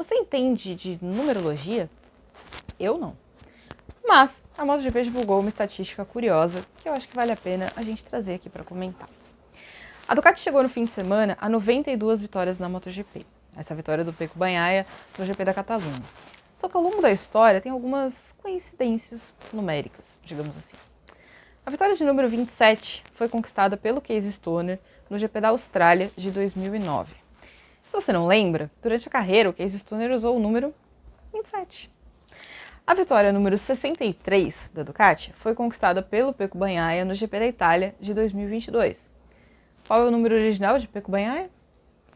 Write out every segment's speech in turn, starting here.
Você entende de numerologia? Eu não. Mas a MotoGP divulgou uma estatística curiosa que eu acho que vale a pena a gente trazer aqui para comentar. A Ducati chegou no fim de semana a 92 vitórias na MotoGP. Essa vitória do Pecco Bagnaia no GP da Catalunha. Só que ao longo da história tem algumas coincidências numéricas, digamos assim. A vitória de número 27 foi conquistada pelo Casey Stoner no GP da Austrália de 2009. Se você não lembra, durante a carreira o Casey Stoner usou o número 27. A vitória número 63 da Ducati foi conquistada pelo Pecco Bagnaia no GP da Itália de 2022. Qual é o número original de Pecco Bagnaia?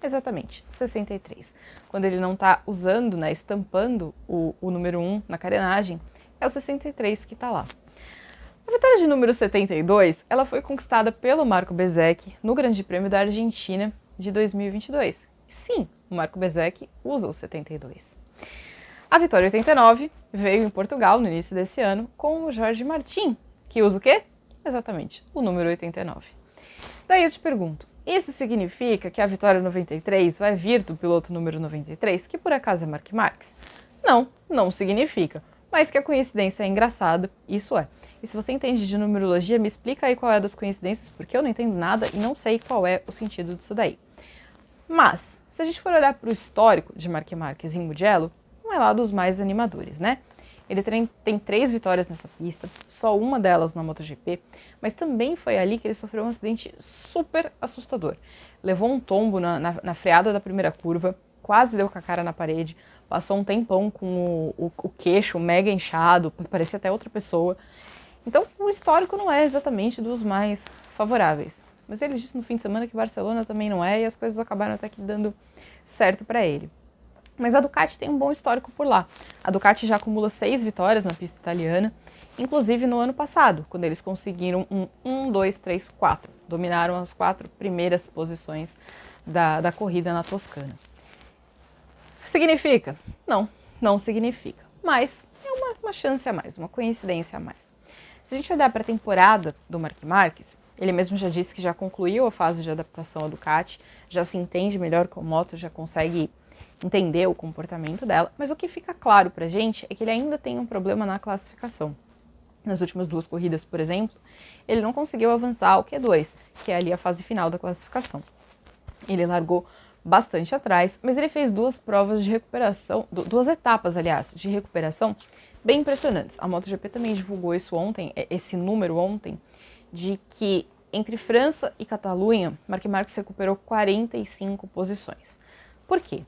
Exatamente, 63. Quando ele não está usando, estampando o número 1 na carenagem, é o 63 que está lá. A vitória de número 72, ela foi conquistada pelo Marco Bezzecchi no Grande Prêmio da Argentina de 2022. Sim, o Marco Bezzecchi usa o 72. A vitória 89 veio em Portugal no início desse ano com o Jorge Martin, que usa o quê? Exatamente, o número 89. Daí eu te pergunto, isso significa que a vitória 93 vai vir do piloto número 93, que por acaso é Marc Marques? Não, não significa, mas que a coincidência é engraçada, isso é. E se você entende de numerologia, me explica aí qual é das coincidências, porque eu não entendo nada e não sei qual é o sentido disso daí. Mas, se a gente for olhar para o histórico de Marc Marques em Mugello, não é lá dos mais animadores, né? Ele tem 3 vitórias nessa pista, só uma delas na MotoGP, mas também foi ali que ele sofreu um acidente super assustador. Levou um tombo na freada da primeira curva, quase deu com a cara na parede, passou um tempão com o queixo mega inchado, parecia até outra pessoa. Então, o histórico não é exatamente dos mais favoráveis. Mas ele disse no fim de semana que Barcelona também não é, e as coisas acabaram até que dando certo para ele. Mas a Ducati tem um bom histórico por lá. A Ducati já acumula 6 vitórias na pista italiana, inclusive no ano passado, quando eles conseguiram um 1, 2, 3, 4. Dominaram as 4 primeiras posições da corrida na Toscana. Significa? Não, não significa. Mas é uma chance a mais, uma coincidência a mais. Se a gente olhar para a temporada do Marc Marques, ele mesmo já disse que já concluiu a fase de adaptação à Ducati, já se entende melhor com a moto, já consegue entender o comportamento dela, mas o que fica claro pra gente é que ele ainda tem um problema na classificação. Nas últimas 2 corridas, por exemplo, ele não conseguiu avançar ao Q2, que é ali a fase final da classificação. Ele largou bastante atrás, mas ele fez 2 provas de recuperação, 2 etapas, aliás, de recuperação bem impressionantes. A MotoGP também divulgou isso ontem, esse número ontem, de que entre França e Catalunha, Marc Marques recuperou 45 posições. Por quê?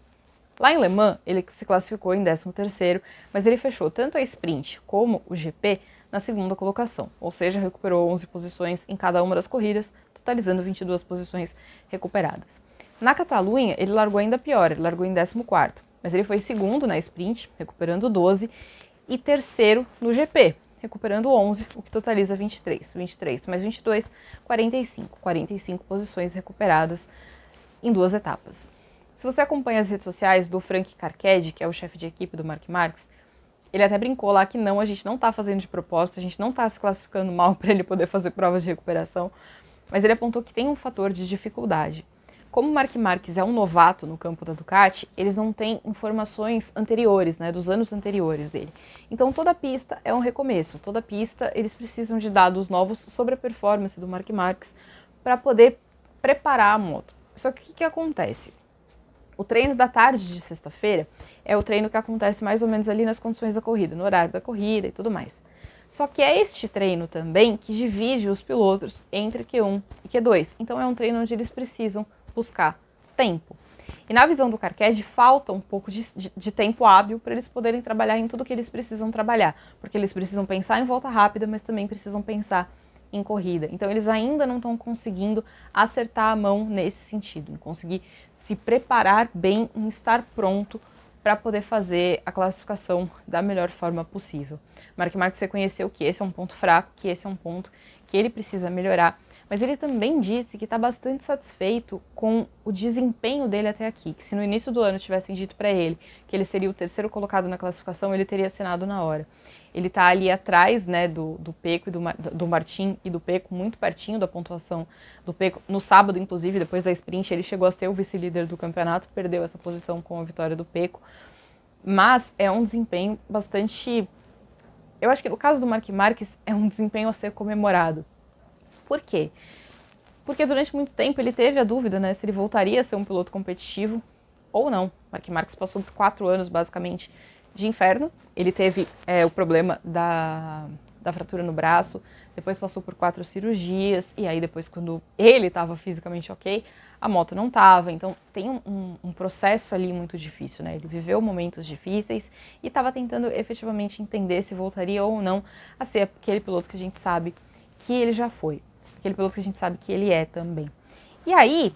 Lá em Le Mans, ele se classificou em 13º, mas ele fechou tanto a sprint como o GP na segunda colocação, ou seja, recuperou 11 posições em cada uma das corridas, totalizando 22 posições recuperadas. Na Catalunha, ele largou ainda pior, ele largou em 14º, mas ele foi segundo na sprint, recuperando 12, e terceiro no GP, recuperando 11, o que totaliza 23. 23 mais 22, 45. 45 posições recuperadas em 2 etapas. Se você acompanha as redes sociais do Frank Carchedi, que é o chefe de equipe do Marc Marques, ele até brincou lá que não, a gente não está fazendo de propósito, a gente não está se classificando mal para ele poder fazer provas de recuperação, mas ele apontou que tem um fator de dificuldade. Como o Marc Marques é um novato no campo da Ducati, eles não têm informações anteriores, dos anos anteriores dele. Então toda pista é um recomeço, toda pista eles precisam de dados novos sobre a performance do Marc Marques para poder preparar a moto. Só que o que acontece? O treino da tarde de sexta-feira é o treino que acontece mais ou menos ali nas condições da corrida, no horário da corrida e tudo mais. Só que é este treino também que divide os pilotos entre Q1 e Q2. Então é um treino onde eles precisam buscar tempo. E na visão do Carchedi, falta um pouco de tempo hábil para eles poderem trabalhar em tudo que eles precisam trabalhar. Porque eles precisam pensar em volta rápida, mas também precisam pensar em corrida. Então eles ainda não estão conseguindo acertar a mão nesse sentido, em conseguir se preparar bem, em estar pronto para poder fazer a classificação da melhor forma possível. Marc Marques reconheceu que esse é um ponto fraco, que esse é um ponto que ele precisa melhorar, mas ele também disse que está bastante satisfeito com o desempenho dele até aqui, que se no início do ano tivessem dito para ele que ele seria o 3º colocado na classificação, ele teria assinado na hora. Ele está ali atrás, do Pecco, do Martin e do Pecco, muito pertinho da pontuação do Pecco. No sábado, inclusive, depois da sprint, ele chegou a ser o vice-líder do campeonato, perdeu essa posição com a vitória do Pecco. Mas é um desempenho bastante... Eu acho que no caso do Marc Marquez é um desempenho a ser comemorado. Por quê? Porque durante muito tempo ele teve a dúvida, né, se ele voltaria a ser um piloto competitivo ou não. Marc Marquez passou por 4 anos, basicamente, de inferno. Ele teve o problema da fratura no braço, depois passou por 4 cirurgias, e aí depois, quando ele estava fisicamente ok, a moto não estava. Então tem um processo ali muito difícil, né? Ele viveu momentos difíceis e estava tentando efetivamente entender se voltaria ou não a ser aquele piloto que a gente sabe que ele já foi. Aquele piloto que a gente sabe que ele é também. E aí,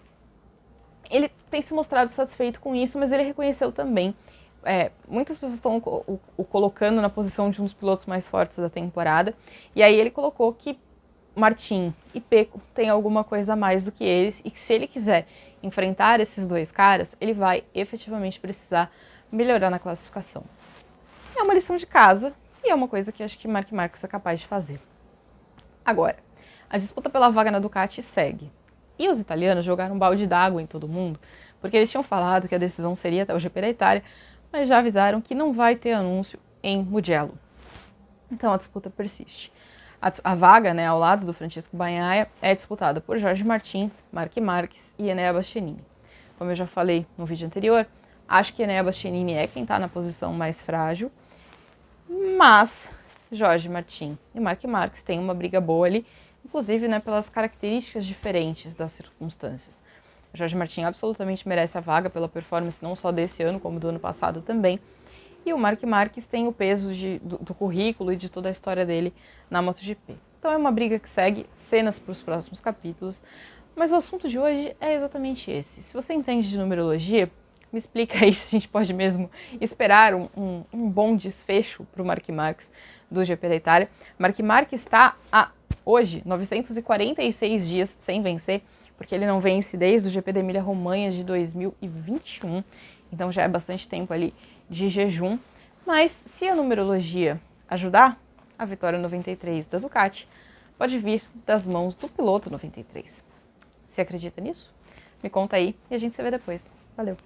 ele tem se mostrado satisfeito com isso, mas ele reconheceu também, muitas pessoas estão o colocando na posição de um dos pilotos mais fortes da temporada, e aí ele colocou que Martin e Pecco têm alguma coisa a mais do que eles, e que se ele quiser enfrentar esses dois caras, ele vai efetivamente precisar melhorar na classificação. É uma lição de casa, e é uma coisa que acho que Marc Marquez é capaz de fazer. Agora, a disputa pela vaga na Ducati segue. E os italianos jogaram um balde d'água em todo mundo, porque eles tinham falado que a decisão seria até o GP da Itália, mas já avisaram que não vai ter anúncio em Mugello. Então a disputa persiste. A vaga, né, ao lado do Francesco Bagnaia, é disputada por Jorge Martin, Marc Marquez e Enea Bastianini. Como eu já falei no vídeo anterior, acho que Enea Bastianini é quem está na posição mais frágil, mas Jorge Martin e Marc Marquez têm uma briga boa ali, inclusive, né, pelas características diferentes das circunstâncias. O Jorge Martin absolutamente merece a vaga pela performance não só desse ano, como do ano passado também. E o Marc Marquez tem o peso do currículo e de toda a história dele na MotoGP. Então é uma briga que segue, cenas para os próximos capítulos. Mas o assunto de hoje é exatamente esse. Se você entende de numerologia, me explica aí se a gente pode mesmo esperar um bom desfecho para o Marc Marquez do GP da Itália. Marc Marquez está hoje 946 dias sem vencer, porque ele não vence desde o GP da Emília-Romanha de 2021, então já é bastante tempo ali de jejum. Mas se a numerologia ajudar, a vitória 93 da Ducati pode vir das mãos do piloto 93. Você acredita nisso? Me conta aí e a gente se vê depois. Valeu!